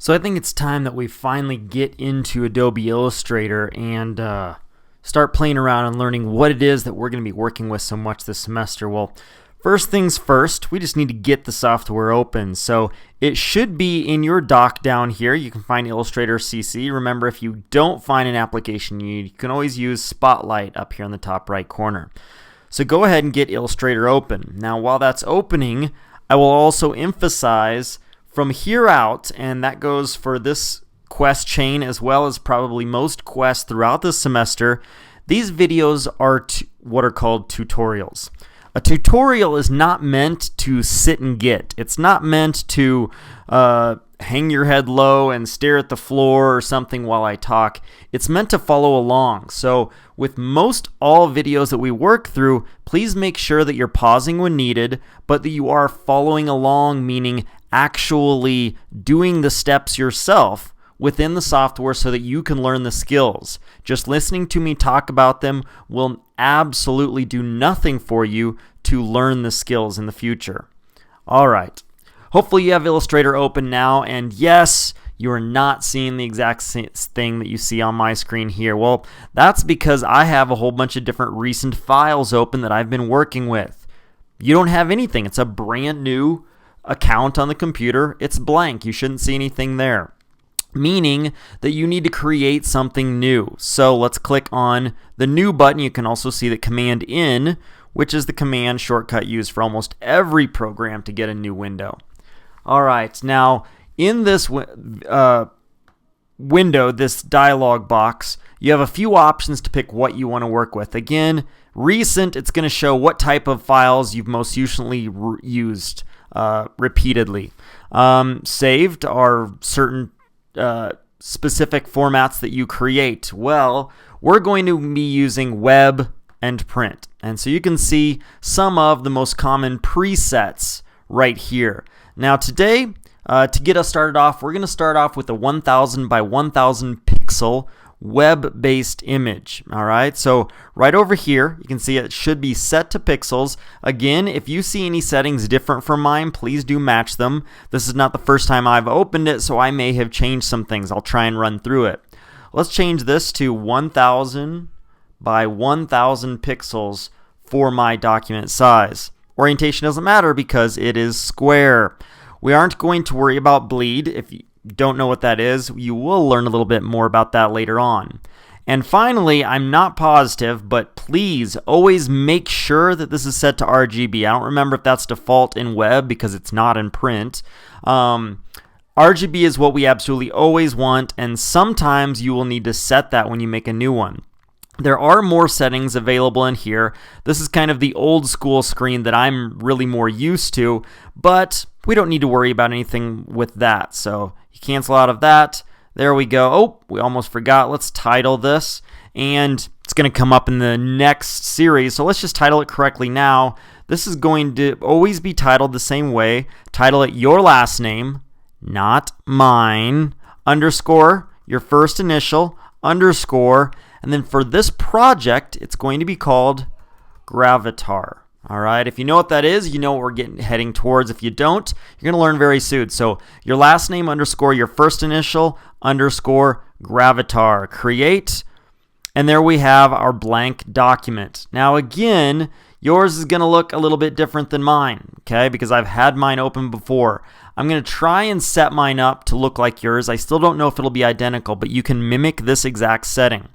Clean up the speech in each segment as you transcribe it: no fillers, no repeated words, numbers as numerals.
So I think it's time that we finally get into Adobe Illustrator and start playing around and learning what it is that we're going to be working with so much this semester. Well, first things first, we just need to get the software open. So it should be in your dock down here. You can find Illustrator CC. Remember, if you don't find an application you can always use Spotlight up here in the top right corner. So go ahead and get Illustrator open. Now, while that's opening, I will also emphasize from here out, and that goes for this quest chain as well as probably most quests throughout the semester, these videos are what are called tutorials. A tutorial is not meant to sit and get. It's not meant to hang your head low and stare at the floor or something while I talk. It's meant to follow along. So with most all videos that we work through, please make sure that you're pausing when needed, but that you are following along, meaning actually doing the steps yourself within the software so that you can learn the skills. Just listening to me talk about them will absolutely do nothing for you to learn the skills in the future. All right. Hopefully you have Illustrator open now, and yes, you are not seeing the exact thing that you see on my screen here. Well, that's because I have a whole bunch of different recent files open that I've been working with. You don't have anything. It's a brand new account on the computer. It's blank. You shouldn't see anything there, meaning that you need to create something new. So let's click on the new button. You can also see the Command N, which is the command shortcut used for almost every program to get a new window. All right, now in this window, this dialog box, you have a few options to pick what you want to work with. Again, recent, it's going to show what type of files you've most usually used repeatedly. Saved are certain specific formats that you create. Well, we're going to be using web and print. And so you can see some of the most common presets right here. Now today, to get us started off, we're going to start off with a 1000 by 1000 pixel web-based image. All right, so right over here, you can see it should be set to pixels. Again, if you see any settings different from mine, please do match them. This is not the first time I've opened it, so I may have changed some things. I'll try and run through it. Let's change this to 1000 by 1000 pixels for my document size. Orientation doesn't matter because it is square. We aren't going to worry about bleed. If you don't know what that is, you will learn a little bit more about that later on. And finally, I'm not positive, but please always make sure that this is set to RGB. I don't remember if that's default in web because it's not in print. RGB is what we absolutely always want, and sometimes you will need to set that when you make a new one. There are more settings available in here. This is kind of the old school screen that I'm really more used to, but we don't need to worry about anything with that. So you cancel out of that. There we go. Oh, we almost forgot. Let's title this, and it's going to come up in the next series. So let's just title it correctly now. This is going to always be titled the same way. Title it your last name, not mine, underscore, your first initial, underscore, and then for this project, it's going to be called Gravatar. All right, if you know what that is, you know what we're heading towards. If you don't, you're going to learn very soon. So your last name underscore your first initial underscore Gravatar. Create, and there we have our blank document. Now again, yours is going to look a little bit different than mine, okay, because I've had mine open before. I'm going to try and set mine up to look like yours. I still don't know if it'll be identical, but you can mimic this exact setting.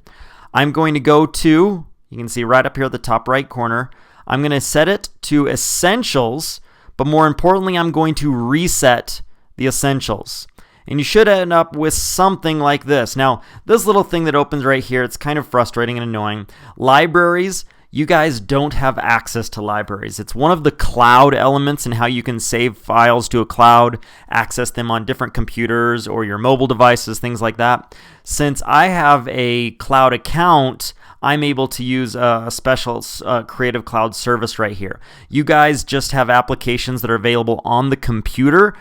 I'm going to go to, you can see right up here at the top right corner, I'm going to set it to Essentials, but more importantly, I'm going to reset the Essentials. And you should end up with something like this. Now, this little thing that opens right here, it's kind of frustrating and annoying. Libraries, you guys don't have access to libraries. It's one of the cloud elements in how you can save files to a cloud, access them on different computers or your mobile devices, things like that. Since I have a cloud account, I'm able to use a special Creative Cloud service right here. You guys just have applications that are available on the computer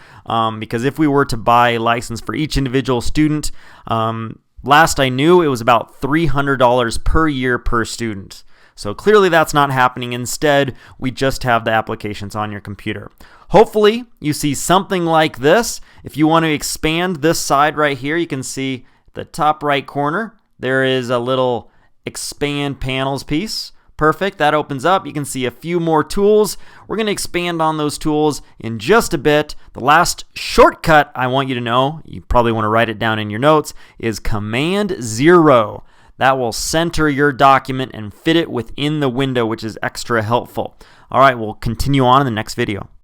because if we were to buy a license for each individual student, last I knew it was about $300 per year per student. So clearly that's not happening. Instead, we just have the applications on your computer. Hopefully you see something like this. If you want to expand this side right here, you can see the top right corner, there is a little expand panels piece. Perfect, that opens up. You can see a few more tools. We're going to expand on those tools in just a bit. The last shortcut I want you to know, you probably want to write it down in your notes, is Command 0. That will center your document and fit it within the window, which is extra helpful. All right, we'll continue on in the next video.